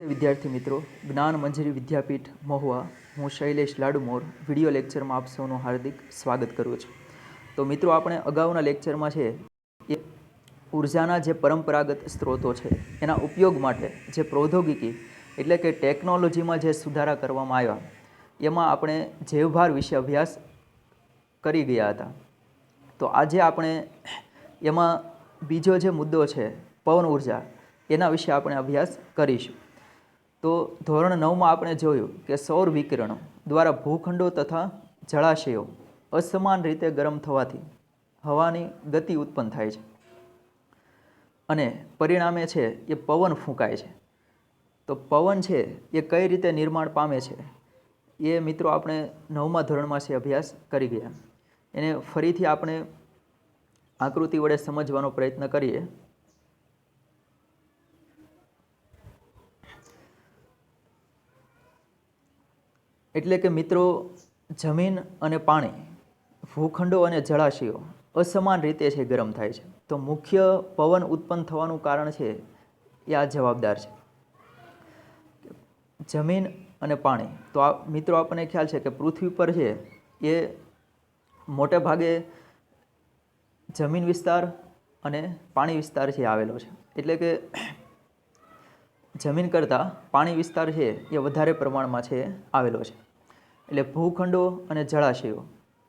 વિદ્યાર્થી મિત્રો, જ્ઞાન મંજરી વિદ્યાપીઠ મહુવા, હું શૈલેષ લાડુમોર વિડીયો લેક્ચરમાં આપ સૌનું હાર્દિક સ્વાગત કરું છું. તો મિત્રો, આપણે અગાઉના લેક્ચરમાં છે એ ઉર્જાના જે પરંપરાગત સ્ત્રોતો છે એના ઉપયોગ માટે જે પ્રૌદ્યોગિકી એટલે કે ટેકનોલોજીમાં જે સુધારા કરવામાં આવ્યા એમાં આપણે જૈવભાર વિશે અભ્યાસ કરી ગયા હતા. તો આજે આપણે એમાં બીજો જે મુદ્દો છે પવન ઉર્જા, એના વિશે આપણે અભ્યાસ કરીશું. તો ધોરણ 9માં આપણે જોયું કે સૌર વિકિરણો દ્વારા ભૂખંડો તથા જળાશયો અસમાન રીતે ગરમ થવાથી હવાની ગતિ ઉત્પન્ન થાય છે અને પરિણામે છે એ પવન ફૂંકાય છે. તો પવન છે એ કઈ રીતે નિર્માણ પામે છે એ મિત્રો આપણે 9મા ધોરણમાં છે અભ્યાસ કરી ગયા. એને ફરીથી આપણે આકૃતિ વડે સમજવાનો પ્રયત્ન કરીએ. એટલે કે મિત્રો, જમીન અને પાણી, ભૂખંડો અને જળાશયો અસમાન રીતે છે ગરમ થાય છે. તો મુખ્ય પવન ઉત્પન્ન થવાનું કારણ છે એ આ જવાબદાર છે, જમીન અને પાણી. તો આ મિત્રો આપણને ખ્યાલ છે કે પૃથ્વી પર છે એ મોટે ભાગે જમીન વિસ્તાર અને પાણી વિસ્તાર છે આવેલો છે. એટલે કે જમીન કરતાં પાણી વિસ્તાર છે એ વધારે પ્રમાણમાં છે આવેલો છે. એટલે ભૂખંડો અને જળાશયો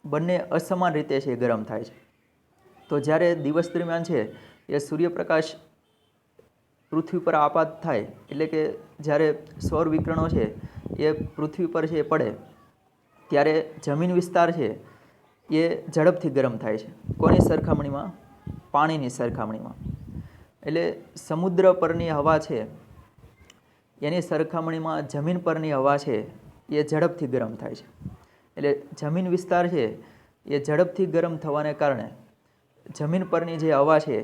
બંને અસમાન રીતે છે ગરમ થાય છે. તો જ્યારે દિવસ દરમિયાન છે એ સૂર્યપ્રકાશ પૃથ્વી પર આપાત થાય, એટલે કે જ્યારે સૌર વિકિરણો છે એ પૃથ્વી પર છે પડે ત્યારે જમીન વિસ્તાર છે એ ઝડપથી ગરમ થાય છે. કોની સરખામણીમાં? પાણીની સરખામણીમાં. એટલે સમુદ્ર પરની હવા છે એની સરખામણીમાં જમીન પરની હવા છે એ ઝડપથી ગરમ થાય છે. એટલે જમીન વિસ્તાર છે એ ઝડપથી ગરમ થવાને કારણે જમીન પરની જે હવા છે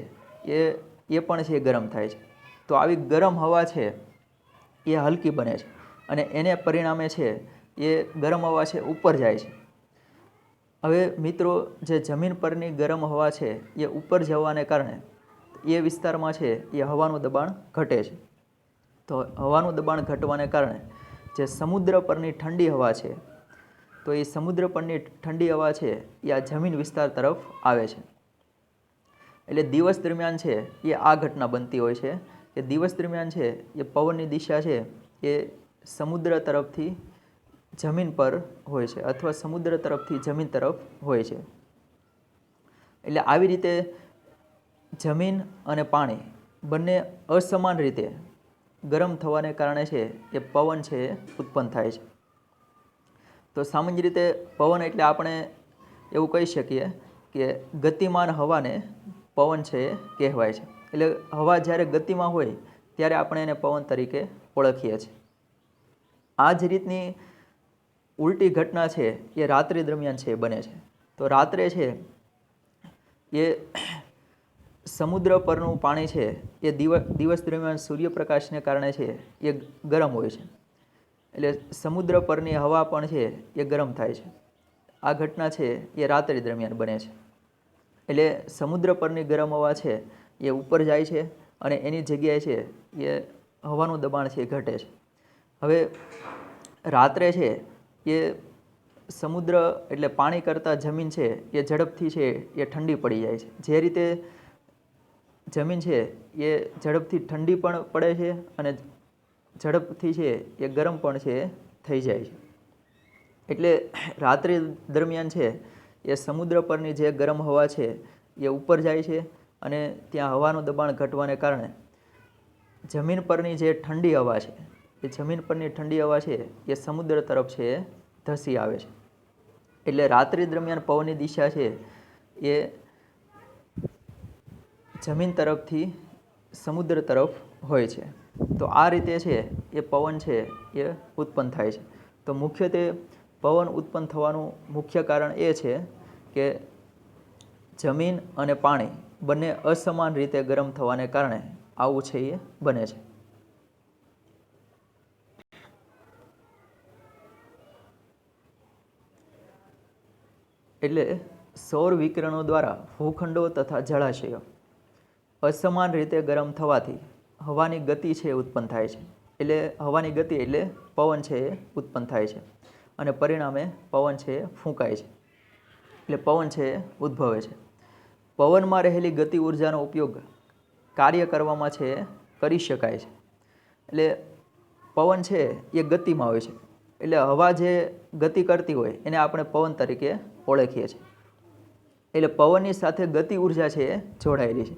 એ પણ છે ગરમ થાય છે. તો આવી ગરમ હવા છે એ હલકી બને છે અને એને પરિણામે છે એ ગરમ હવા છે ઉપર જાય છે. હવે મિત્રો, જે જમીન પરની ગરમ હવા છે એ ઉપર જવાને કારણે એ વિસ્તારમાં છે એ હવાનું દબાણ ઘટે છે. તો હવાનું દબાણ ઘટવાને કારણે જે સમુદ્ર પરની ઠંડી હવા છે, તો એ સમુદ્ર પરની ઠંડી હવા છે એ આ જમીન વિસ્તાર તરફ આવે છે. એટલે દિવસ દરમિયાન છે એ આ ઘટના બનતી હોય છે કે દિવસ દરમિયાન છે એ પવનની દિશા છે એ સમુદ્ર તરફથી જમીન પર હોય છે અથવા સમુદ્ર તરફથી જમીન તરફ હોય છે. એટલે આવી રીતે જમીન અને પાણી બંને અસમાન રીતે ગરમ થવાને કારણે છે એ પવન છે એ ઉત્પન્ન થાય છે. તો સામાન્ય રીતે પવન એટલે આપણે એવું કહી શકીએ કે ગતિમાન હવાને પવન છે એ કહેવાય છે. એટલે હવા જ્યારે ગતિમાં હોય ત્યારે આપણે એને પવન તરીકે ઓળખીએ છીએ. આ જ રીતની ઉલટી ઘટના છે એ રાત્રિ દરમિયાન છે બને છે. તો રાત્રે છે એ સમુદ્ર પરનું પાણી છે એ દિવસ દરમિયાન સૂર્યપ્રકાશને કારણે છે એ ગરમ હોય છે. એટલે સમુદ્ર પરની હવા પણ છે એ ગરમ થાય છે. આ ઘટના છે એ રાત્રિ દરમિયાન બને છે. એટલે સમુદ્ર પરની ગરમ હવા છે એ ઉપર જાય છે અને એની જગ્યાએ છે એ હવાનું દબાણ છે એ ઘટે છે. હવે રાત્રે છે એ સમુદ્ર એટલે પાણી કરતાં જમીન છે એ ઝડપથી છે એ ઠંડી પડી જાય છે. જે રીતે જમીન છે એ ઝડપથી ઠંડી પણ પડે છે અને ઝડપથી છે એ ગરમ પણ છે થઈ જાય છે. એટલે રાત્રિ દરમિયાન છે એ સમુદ્ર પરની જે ગરમ હવા છે એ ઉપર જાય છે અને ત્યાં હવાનું દબાણ ઘટવાને કારણે જમીન પરની જે ઠંડી હવા છે એ જમીન પરની ઠંડી હવા છે એ સમુદ્ર તરફ છે એ ધસી આવે છે. એટલે રાત્રિ દરમિયાન પવનની દિશા છે એ જમીન તરફથી સમુદ્ર તરફ હોય છે. તો આ રીતે છે એ પવન છે એ ઉત્પન્ન થાય છે. તો મુખ્યત્વે પવન ઉત્પન્ન થવાનું મુખ્ય કારણ એ છે કે જમીન અને પાણી બંને અસમાન રીતે ગરમ થવાને કારણે આવું છે એ બને છે. એટલે સૌર વિકિરણો દ્વારા ભૂખંડો તથા જળાશયો અસમાન રીતે ગરમ થવાથી હવાની ગતિ છે ઉત્પન્ન થાય છે. એટલે હવાની ગતિ એટલે પવન છે એ ઉત્પન્ન થાય છે અને પરિણામે પવન છે એ ફૂંકાય છે, એટલે પવન છે એ ઉદ્ભવે છે. પવનમાં રહેલી ગતિ ઉર્જાનો ઉપયોગ કાર્ય કરવામાં છે એ કરી શકાય છે. એટલે પવન છે એ ગતિમાં હોય છે, એટલે હવા જે ગતિ કરતી હોય એને આપણે પવન તરીકે ઓળખીએ છીએ. એટલે પવનની સાથે ગતિ ઉર્જા છે એ જોડાયેલી છે.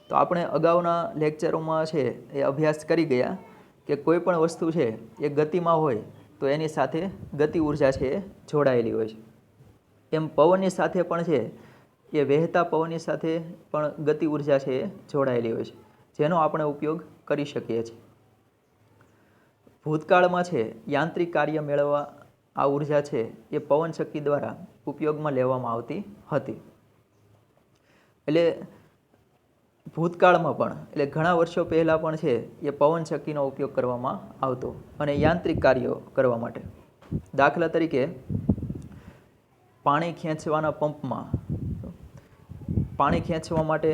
તો આપણે અગાઉના લેક્ચરોમાં છે એ અભ્યાસ કરી ગયા કે કોઈ પણ વસ્તુ છે એ ગતિમાં હોય તો એની સાથે ગતિ ઉર્જા છે એ જોડાયેલી હોય છે. એમ પવનની સાથે પણ છે એ વહેતા પવનની સાથે પણ ગતિ ઉર્જા છે એ જોડાયેલી હોય છે, જેનો આપણે ઉપયોગ કરી શકીએ છીએ. ભૂતકાળમાં છે યાંત્રિક કાર્ય મેળવવા આ ઉર્જા છે એ પવન ચક્કી દ્વારા ઉપયોગમાં લેવામાં આવતી હતી. એટલે ભૂતકાળમાં પણ એટલે ઘણા વર્ષો પહેલાં પણ છે એ પવન ચક્કીનો ઉપયોગ કરવામાં આવતો અને યાંત્રિક કાર્યો કરવા માટે. દાખલા તરીકે પાણી ખેંચવાના પંપમાં પાણી ખેંચવા માટે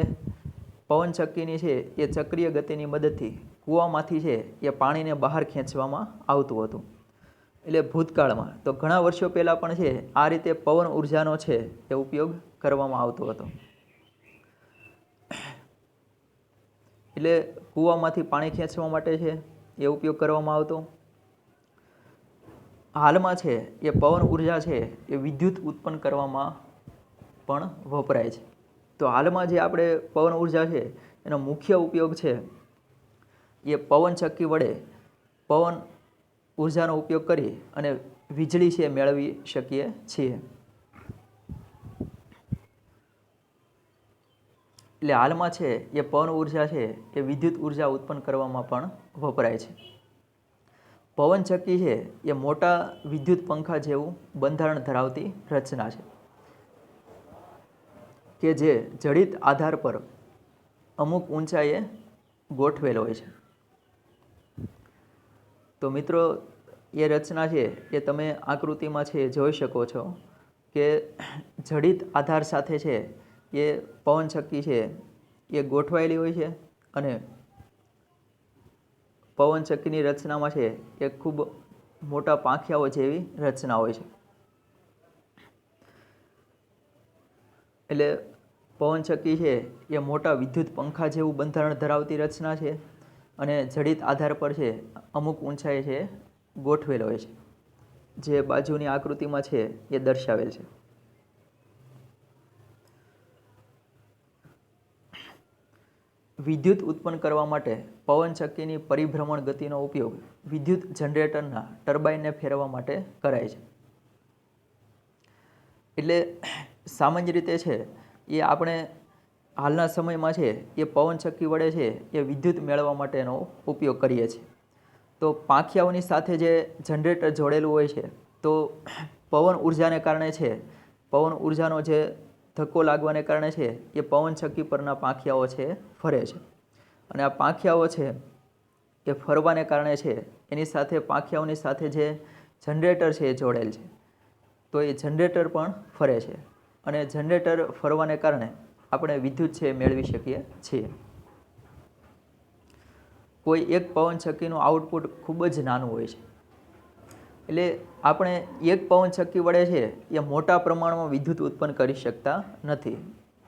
પવન ચક્કીની છે એ ચક્રીય ગતિની મદદથી કૂવામાંથી છે એ પાણીને બહાર ખેંચવામાં આવતું હતું. એટલે ભૂતકાળમાં તો ઘણા વર્ષો પહેલાં પણ છે આ રીતે પવન ઉર્જાનો છે એ ઉપયોગ કરવામાં આવતો હતો. એટલે કૂવામાંથી પાણી ખેંચવા માટે છે એ ઉપયોગ કરવામાં આવતો. હાલમાં છે એ પવન ઉર્જા છે એ વિદ્યુત ઉત્પન્ન કરવામાં પણ વપરાય છે. તો હાલમાં જે આપણે પવન ઉર્જા છે એનો મુખ્ય ઉપયોગ છે એ પવન ચક્કી વડે પવન ઉર્જાનો ઉપયોગ કરી અને વીજળી છે મેળવી શકીએ છીએ. એટલે હાલમાં છે એ પવન ઉર્જા છે એ વિદ્યુત ઉર્જા ઉત્પન્ન કરવામાં પણ વપરાય છે. પવન ચક્કી છે એ મોટા વિદ્યુત પંખા જેવું બંધારણ ધરાવતી રચના છે કે જે જડિત આધાર પર અમુક ઊંચાઈએ ગોઠવેલ હોય છે. તો મિત્રો એ રચના છે એ તમે આકૃતિમાં છે જોઈ શકો છો કે જડિત આધાર સાથે છે એ પવન ચક્કી છે એ ગોઠવાયેલી હોય છે અને પવન ચક્કીની રચનામાં છે એ ખૂબ મોટા પાંખિયાઓ જેવી રચના હોય છે. એટલે પવન ચક્કી છે એ મોટા વિદ્યુત પંખા જેવું બંધારણ ધરાવતી રચના છે અને જડિત આધાર પર છે અમુક ઊંચાઈ છે ગોઠવેલ હોય છે, જે બાજુની આકૃતિમાં છે એ દર્શાવેલ છે. વિદ્યુત ઉત્પન્ન કરવા માટે પવન ચક્કીની પરિભ્રમણ ગતિનો ઉપયોગ વિદ્યુત જનરેટરના ટર્બાઇનને ફેરવવા માટે કરાય છે. એટલે સામાન્ય રીતે છે એ આપણે હાલના સમયમાં છે એ પવન ચક્કી વડે છે એ વિદ્યુત મેળવવા માટેનો ઉપયોગ કરીએ છીએ. તો પાંખિયાઓની સાથે જે જનરેટર જોડેલું હોય છે તો પવન ઉર્જાને કારણે છે પવન ઉર્જાનો જે ધક્કો લાગવાને કારણે છે એ પવન ચક્કી પરના પાંખિયાઓ છે ફરે છે અને આ પાંખિયાઓ છે એ ફરવાને કારણે છે એની સાથે પાંખિયાઓની સાથે જે જનરેટર છે એ જોડેલ છે તો એ જનરેટર પણ ફરે છે અને જનરેટર ફરવાને કારણે આપણે વિદ્યુત છે મેળવી શકીએ છીએ. કોઈ એક પવન ચક્કીનું આઉટપુટ ખૂબ જ નાનું હોય છે, એટલે આપણે એક પવન ચક્કી વડે છે એ મોટા પ્રમાણમાં વિદ્યુત ઉત્પન્ન કરી શકતા નથી.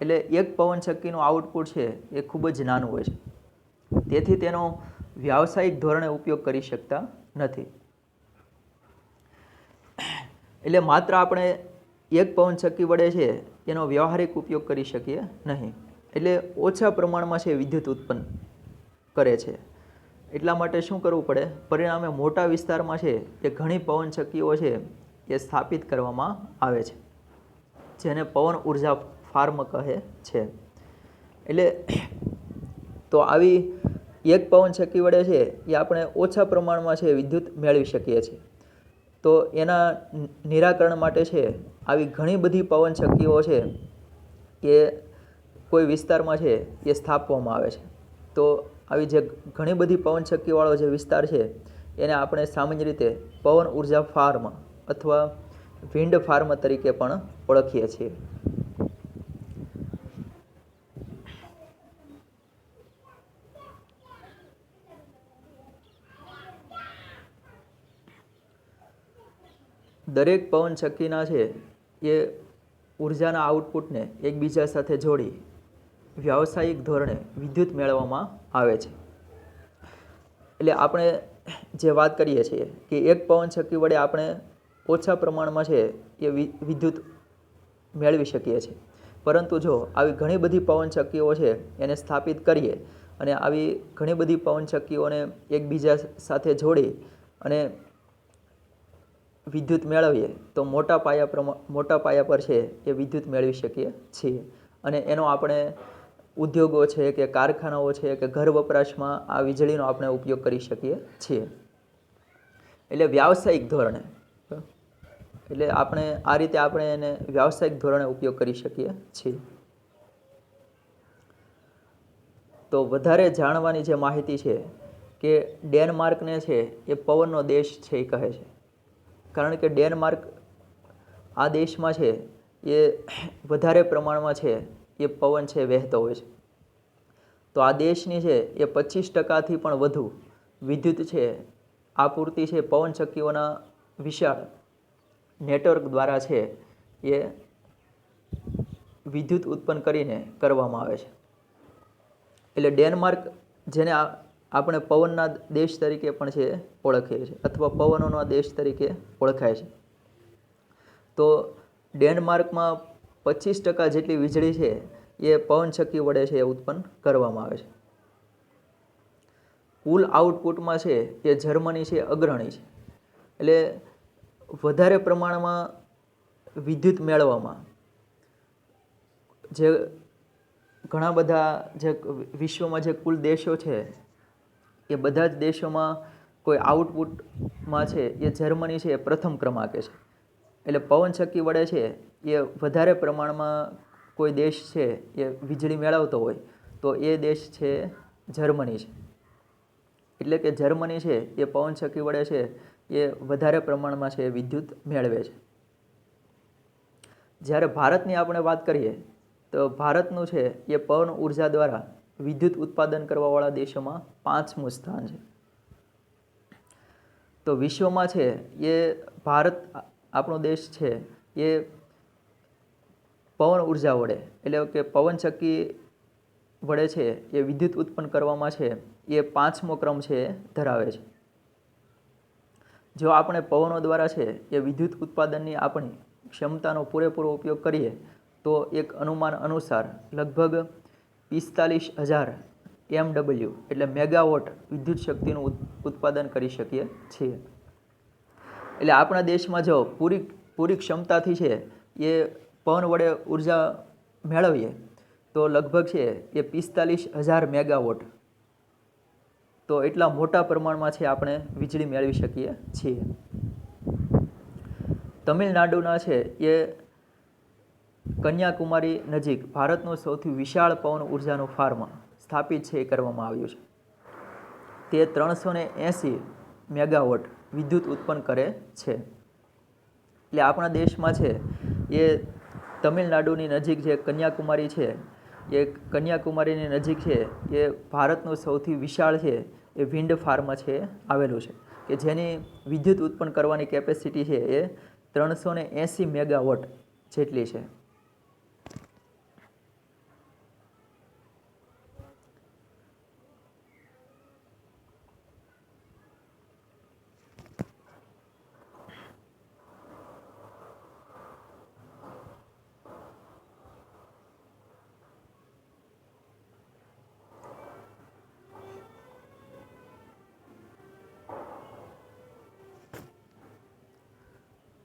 એટલે એક પવન ચક્કીનું આઉટપુટ છે એ ખૂબ જ નાનું હોય છે, તેથી તેનો વ્યાવસાયિક ધોરણે ઉપયોગ કરી શકતા નથી. એટલે માત્ર આપણે એક પવન ચક્કી વડે છે એનો વ્યવહારિક ઉપયોગ કરી શકીએ નહીં. એટલે ઓછા પ્રમાણમાં છે વિદ્યુત ઉત્પન્ન કરે છે. એટલા માટે શું કરવું પડે, પરિણામે મોટા વિસ્તારમાં છે એ ઘણી પવન ચક્કીઓ છે એ સ્થાપિત કરવામાં આવે છે, જેને પવન ઉર્જા ફાર્મ કહે છે. એટલે તો આવી એક પવન ચક્કી વડે છે એ આપણે ઓછા પ્રમાણમાં છે વિદ્યુત મેળવી શકીએ છીએ. તો એના નિરાકરણ માટે છે આવી ઘણી બધી પવન ચક્કીઓ છે એ કોઈ વિસ્તારમાં છે એ સ્થાપવામાં આવે છે. તો આવી જે ઘણી બધી પવન ચક્કીવાળો જે વિસ્તાર છે એને આપણે સામાન્ય રીતે પવન ઉર્જા ફાર્મ અથવા વિન્ડ ફાર્મ તરીકે પણ ઓળખીએ છીએ. દરેક પવન ચક્કીના છે એ ઉર્જાના આઉટપુટને એકબીજા સાથે જોડી વ્યાવસાયિક ધોરણે વિદ્યુત મેળવવામાં આવે છે. એટલે આપણે જે વાત કરીએ છીએ કે એક પવન ચક્કી વડે આપણે ઓછા પ્રમાણમાં છે એ વિદ્યુત મેળવી શકીએ છીએ, પરંતુ જો આવી ઘણી બધી પવન ચક્કીઓ છે એને સ્થાપિત કરીએ અને આવી ઘણી બધી પવન ચક્કીઓને એકબીજા સાથે જોડી અને વિદ્યુત મેળવીએ તો મોટા પાયા પર છે એ વિદ્યુત મેળવી શકીએ છીએ. અને એનો આપણે ઉદ્યોગો છે કે કારખાનાઓ છે કે ઘર વપરાશમાં આ વીજળીનો આપણે ઉપયોગ કરી શકીએ છીએ. એટલે વ્યાવસાયિક ધોરણે, એટલે આપણે આ રીતે આપણે એને વ્યાવસાયિક ધોરણે ઉપયોગ કરી શકીએ છીએ. તો વધારે જાણવાની જે માહિતી છે કે ડેનમાર્કને છે એ પવનનો દેશ છે એ કહે છે, કારણ કે ડેનમાર્ક આ દેશમાં છે એ વધારે પ્રમાણમાં છે એ પવન છે વહેતો હોય છે. તો આ દેશની છે એ 25%થી પણ વધુ વિદ્યુત છે આપૂર્તિ છે પવન ચક્કીઓના વિશાળ નેટવર્ક દ્વારા છે એ વિદ્યુત ઉત્પન્ન કરીને કરવામાં આવે છે. એટલે ડેનમાર્ક, જેને આપણે પવનના દેશ તરીકે પણ છે ઓળખીએ છીએ અથવા પવનોના દેશ તરીકે ઓળખાય છે, તો ડેનમાર્કમાં 25% જેટલી વીજળી છે એ પવન ચક્કી વડે છે ઉત્પન્ન કરવામાં આવે છે. કુલ આઉટપુટમાં છે એ જર્મની છે અગ્રણી છે. એટલે વધારે પ્રમાણમાં વિદ્યુત મેળવવામાં જે ઘણા બધા જે વિશ્વમાં જે કુલ દેશો છે એ બધા જ દેશોમાં કોઈ આઉટપુટમાં છે એ જર્મની છે એ પ્રથમ ક્રમાંકે છે. એટલે પવન ચક્કી વડે છે એ વધારે પ્રમાણમાં કોઈ દેશ છે એ વીજળી મેળવતો હોય તો એ દેશ છે જર્મની છે. એટલે કે જર્મની છે એ પવન ચક્કી વડે છે એ વધારે પ્રમાણમાં છે વિદ્યુત મેળવે છે. જ્યારે ભારતની આપણે વાત કરીએ તો ભારતનું છે એ પવન ઉર્જા દ્વારા વિદ્યુત ઉત્પાદન કરવાવાળા દેશોમાં 5મું સ્થાન છે. તો વિશ્વમાં છે એ ભારત, આપણો દેશ છે એ પવન ઉર્જા વડે, એટલે કે પવન ચક્કી વડે છે એ વિદ્યુત ઉત્પન્ન કરવામાં છે એ 5મો ક્રમ છે ધરાવે છે. જો આપણે પવનો દ્વારા છે એ વિદ્યુત ઉત્પાદનની આપણી ક્ષમતાનો પૂરેપૂરો ઉપયોગ કરીએ તો એક અનુમાન અનુસાર લગભગ 45,000 MW એટલે મેગાવોટ વિદ્યુત શક્તિનું ઉત્પાદન કરી શકીએ છીએ. એટલે આપણા દેશમાં જો પૂરી ક્ષમતાથી છે એ પવન વડે ઉર્જા મેળવીએ તો લગભગ છે એ 45,000 મેગાવોટ, તો એટલા મોટા પ્રમાણમાં છે આપણે વીજળી મેળવી શકીએ છીએ. તમિલનાડુના છે એ કન્યાકુમારી નજીક ભારતનું સૌથી વિશાળ પવન ઉર્જાનું ફાર્મ સ્થાપિત છે એ કરવામાં આવ્યું છે. તે 380 મેગાવોટ વિદ્યુત ઉત્પન્ન કરે છે. એટલે આપણા દેશમાં છે એ તમિલનાડુની નજીક જે કન્યાકુમારી છે એ કન્યાકુમારીની નજીક છે એ ભારતનું સૌથી વિશાળ છે એ વિન્ડ ફાર્મ છે આવેલું છે કે જેની વિદ્યુત ઉત્પન્ન કરવાની કેપેસિટી છે એ 380 મેગાવોટ જેટલી છે.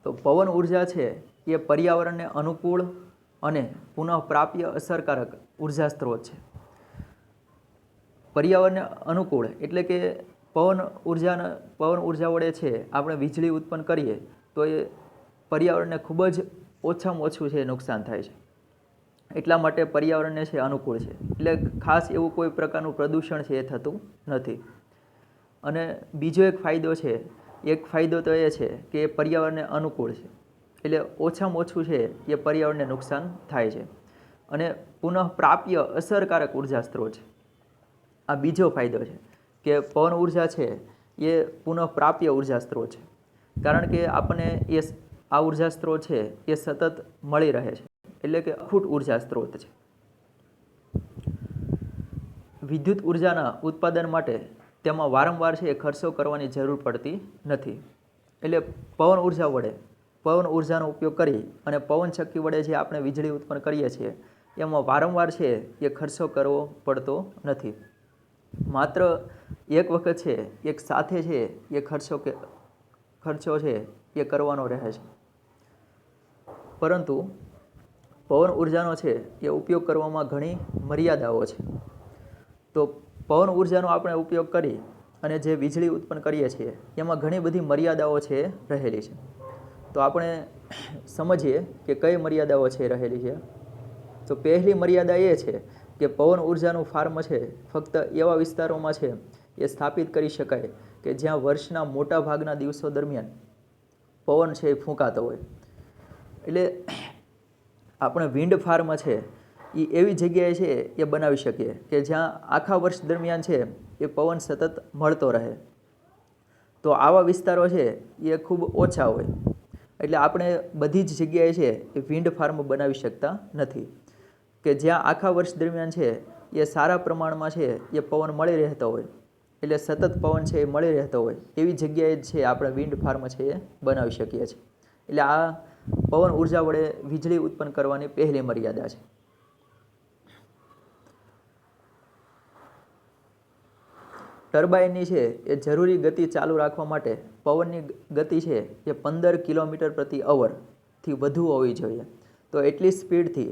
તો પવન ઉર્જા છે એ પર્યાવરણને અનુકૂળ અને પુનઃપ્રાપ્ય અસરકારક ઉર્જા સ્ત્રોત છે. પર્યાવરણને અનુકૂળ એટલે કે પવન ઉર્જા વડે છે આપણે વીજળી ઉત્પન્ન કરીએ તો એ પર્યાવરણને ખૂબ જ ઓછામાં ઓછું છે નુકસાન થાય છે. એટલા માટે પર્યાવરણને છે અનુકૂળ છે. એટલે ખાસ એવું કોઈ પ્રકારનું પ્રદૂષણ છે એ થતું નથી. અને બીજો એક ફાયદો છે, એક ફાયદો તો એ છે કે એ પર્યાવરણને અનુકૂળ છે, એટલે ઓછામાં ઓછું છે એ પર્યાવરણને નુકસાન થાય છે. અને પુનઃપ્રાપ્ય અસરકારક ઉર્જા સ્ત્રોત છે. આ બીજો ફાયદો છે કે પવન ઉર્જા છે એ પુનઃપ્રાપ્ય ઉર્જા સ્ત્રોત છે, કારણ કે આપણને એ આ ઉર્જા સ્ત્રોત છે એ સતત મળી રહે છે, એટલે કે અખૂટ ઉર્જા સ્ત્રોત છે. વિદ્યુત ઉર્જાના ઉત્પાદન માટે તેમાં વારંવાર છે એ ખર્ચો કરવાની જરૂર પડતી નથી. એટલે પવન ઉર્જાનો ઉપયોગ કરી અને પવન ચક્કી વડે જે આપણે વીજળી ઉત્પન્ન કરીએ છીએ એમાં વારંવાર છે એ ખર્ચો કરવો પડતો નથી. માત્ર એક વખત છે એક સાથે છે એ ખર્ચો છે એ કરવાનો રહે છે. પરંતુ પવન ઉર્જાનો છે એ ઉપયોગ કરવામાં ઘણી મર્યાદાઓ છે. તો પવન ઉર્જાનો આપણે ઉપયોગ કરી અને જે વીજળી ઉત્પન્ન કરીએ છીએ એમાં ઘણી બધી મર્યાદાઓ છે રહેલી છે. તો આપણે સમજીએ કે કઈ મર્યાદાઓ છે રહેલી છે. તો પહેલી મર્યાદા એ છે કે પવન ઉર્જાનું ફાર્મ છે ફક્ત એવા વિસ્તારોમાં છે એ સ્થાપિત કરી શકાય કે જ્યાં વર્ષના મોટા ભાગના દિવસો દરમિયાન પવન છે એ ફૂંકાતો હોય. એટલે આપણે વિન્ડ ફાર્મ છે એ એવી જગ્યાએ છે એ બનાવી શકીએ કે જ્યાં આખા વર્ષ દરમિયાન છે એ પવન સતત મળતો રહે. તો આવા વિસ્તારો છે એ ખૂબ ઓછા હોય. એટલે આપણે બધી જ જગ્યાએ છે એ વિન્ડ ફાર્મ બનાવી શકતા નથી કે જ્યાં આખા વર્ષ દરમિયાન છે એ સારા પ્રમાણમાં છે એ પવન મળી રહેતો હોય, એટલે સતત પવન છે એ મળી રહેતો હોય એવી જગ્યાએ જ છે આપણે વિન્ડ ફાર્મ છે એ બનાવી શકીએ છીએ. એટલે આ પવન ઉર્જા વડે વીજળી ઉત્પન્ન કરવાની પહેલી મર્યાદા છે. ટર્બાઇનની છે એ જરૂરી ગતિ ચાલુ રાખવા માટે પવનની ગતિ છે એ 15 કિલોમીટર પ્રતિ અવરથી વધુ હોવી જોઈએ. તો એટલી સ્પીડથી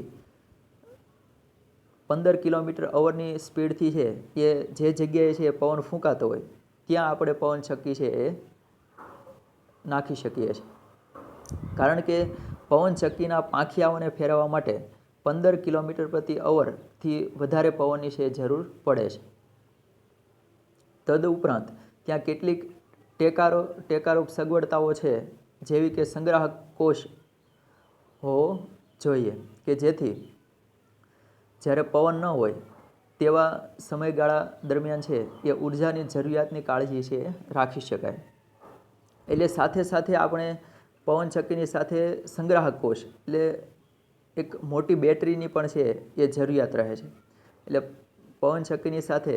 15 કિલોમીટર અવરની સ્પીડથી છે એ જે જગ્યાએ છે પવન ફૂંકાતો હોય ત્યાં આપણે પવન ચક્કી છે એ નાખી શકીએ છીએ. કારણ કે પવન ચક્કીના પાંખિયાઓને ફેરવવા માટે 15 કિલોમીટર પ્રતિ અવરથી વધારે પવનની છે જરૂર પડે છે. તદુપરાંત ત્યાં કેટલીક ટેકારૂપ સગવડતાઓ છે જેવી કે સંગ્રાહક કોષ હોવો જોઈએ કે જેથી જ્યારે પવન ન હોય તેવા સમયગાળા દરમિયાન છે એ ઉર્જાની જરૂરિયાતની કાળજી છે રાખી શકાય. એટલે સાથે સાથે આપણે પવન ચક્કીની સાથે સંગ્રાહક કોષ એટલે એક મોટી બેટરીની પણ છે એ જરૂરિયાત રહે છે. એટલે પવન ચક્કીની સાથે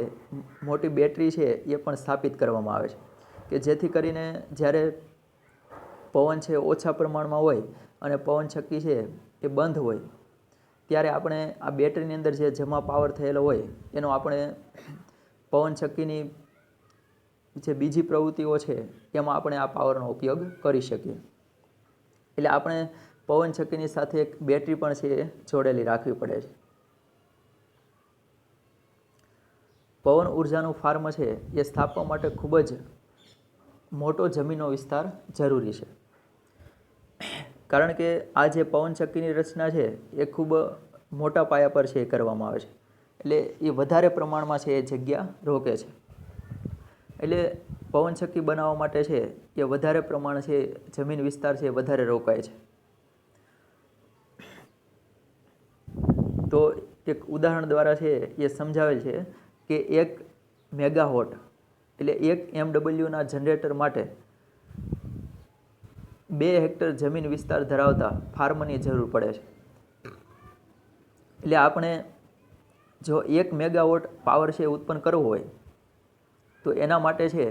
મોટી બેટરી છે એ પણ સ્થાપિત કરવામાં આવે છે કે જેથી કરીને જ્યારે પવન છે ઓછા પ્રમાણમાં હોય અને પવન ચક્કી છે એ બંધ હોય ત્યારે આપણે આ બેટરીની અંદર જે જમા પાવર થયેલો હોય એનો આપણે પવન ચક્કીની જે બીજી પ્રવૃત્તિઓ છે એમાં આપણે આ પાવરનો ઉપયોગ કરી શકીએ. એટલે આપણે પવન ચક્કીની સાથે એક બેટરી પણ છે એ જોડેલી રાખવી પડે છે. પવન ઉર્જાનું ફાર્મ છે એ સ્થાપવા માટે ખૂબ જ મોટો જમીનનો વિસ્તાર જરૂરી છે. કારણ કે આ જે પવન ચક્કીની રચના છે એ ખૂબ મોટા પાયા પર છે એ કરવામાં આવે છે. એટલે એ વધારે પ્રમાણમાં છે એ જગ્યા રોકે છે. એટલે પવન ચક્કી બનાવવા માટે છે એ વધારે પ્રમાણ છે જમીન વિસ્તાર છે વધારે રોકાય છે. તો એક ઉદાહરણ દ્વારા છે એ સમજાવેલ છે કે 1 મેગાવોટ એટલે 1 MWના જનરેટર માટે 2 હેક્ટર જમીન વિસ્તાર ધરાવતા ફાર્મની જરૂર પડે છે. એટલે આપણે જો 1 મેગાવોટ પાવર છે ઉત્પન્ન કરવો હોય તો એના માટે છે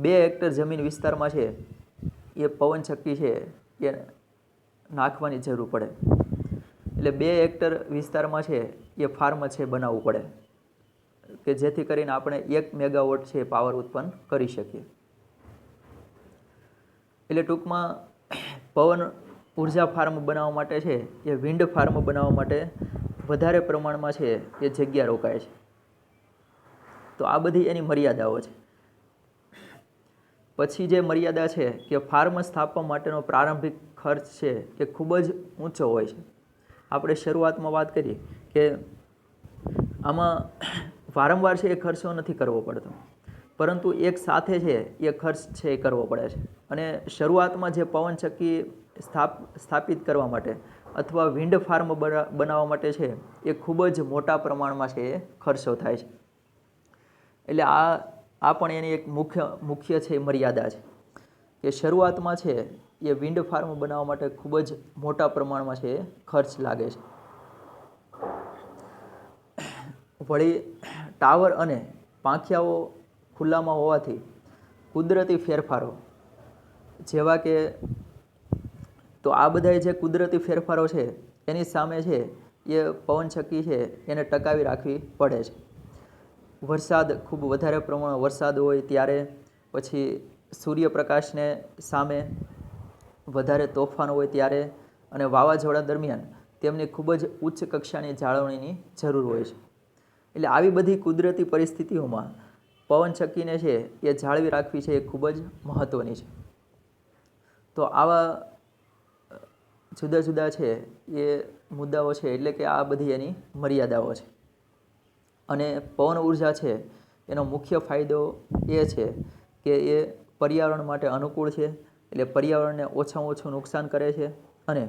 2 હેક્ટર જમીન વિસ્તારમાં છે એ પવન ચક્કી છે એ નાખવાની જરૂર પડે. એટલે 2 હેક્ટર વિસ્તારમાં છે એ ફાર્મ છે બનાવવું પડે કે જેથી કરીને આપણે 1 મેગાવોટ છે પાવર ઉત્પન્ન કરી શકીએ. એટલે ટૂંકમાં પવન ઉર્જા ફાર્મ બનાવવા માટે છે એ વિન્ડ ફાર્મ બનાવવા માટે વધારે પ્રમાણમાં છે એ જગ્યા રોકાય છે. તો આ બધી એની મર્યાદાઓ છે. પછી જે મર્યાદા છે કે ફાર્મ સ્થાપવા માટેનો પ્રારંભિક ખર્ચ છે એ ખૂબ જ ઊંચો હોય છે. આપણે શરૂઆતમાં વાત કરી કે આમાં વારંવાર છે એ ખર્ચો નથી કરવો પડતો, પરંતુ એક સાથે છે એ ખર્ચ છે એ કરવો પડે છે. અને શરૂઆતમાં જે પવન ચક્કી સ્થાપિત કરવા માટે અથવા વિન્ડ ફાર્મ બનાવવા માટે છે એ ખૂબ જ મોટા પ્રમાણમાં છે એ ખર્ચો થાય છે. એટલે આ પણ એની એક મુખ્ય છે મર્યાદા છે કે શરૂઆતમાં છે એ વિન્ડ ફાર્મ બનાવવા માટે ખૂબ જ મોટા પ્રમાણમાં છે એ ખર્ચ લાગે છે. વળી ટાવર અને પાંખિયાઓ ખુલ્લામાં હોવાથી કુદરતી ફેરફારો જેવા કે તો આ બધા જે કુદરતી ફેરફારો છે એની સામે છે એ પવનચક્કી છે એને ટકાવી રાખવી પડે છે. વરસાદ ખૂબ વધારે પ્રમાણમાં વરસાદ હોય ત્યારે, પછી સૂર્યપ્રકાશને સામે વધારે તોફાન હોય ત્યારે, અને વાવાઝોડા દરમિયાન તેમની ખૂબ જ ઉચ્ચ કક્ષાની જાળવણીની જરૂર હોય છે. એટલે આવી બધી કુદરતી પરિસ્થિતિઓમાં પવનચક્કીને છે એ જાળવી રાખવી છે એ ખૂબ જ મહત્ત્વની છે. તો આવા જુદા જુદા છે એ મુદ્દાઓ છે, એટલે કે આ બધી એની મર્યાદાઓ છે. અને પવન ઉર્જા છે એનો મુખ્ય ફાયદો એ છે કે એ પર્યાવરણ માટે અનુકૂળ છે, એટલે પર્યાવરણને ઓછામાં ઓછું નુકસાન કરે છે, અને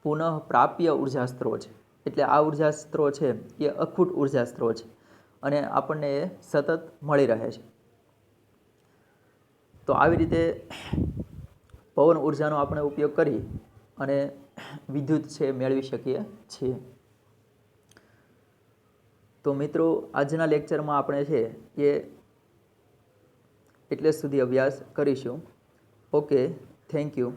પુનઃ પ્રાપ્ય ઉર્જા સ્ત્રોત છે. એટલે આ ઉર્જા સ્ત્રોત છે એ અખૂટ ઉર્જા સ્ત્રોત છે, અને આપણને એ સતત મળી રહે છે. તો આવી રીતે પવન ઉર્જાનો આપણે ઉપયોગ કરી અને વિદ્યુત છે મેળવી શકીએ છીએ. તો મિત્રો, આજના લેક્ચરમાં આપણે છે એ એટલે સુધી અભ્યાસ કરીશું. Okay, thank you.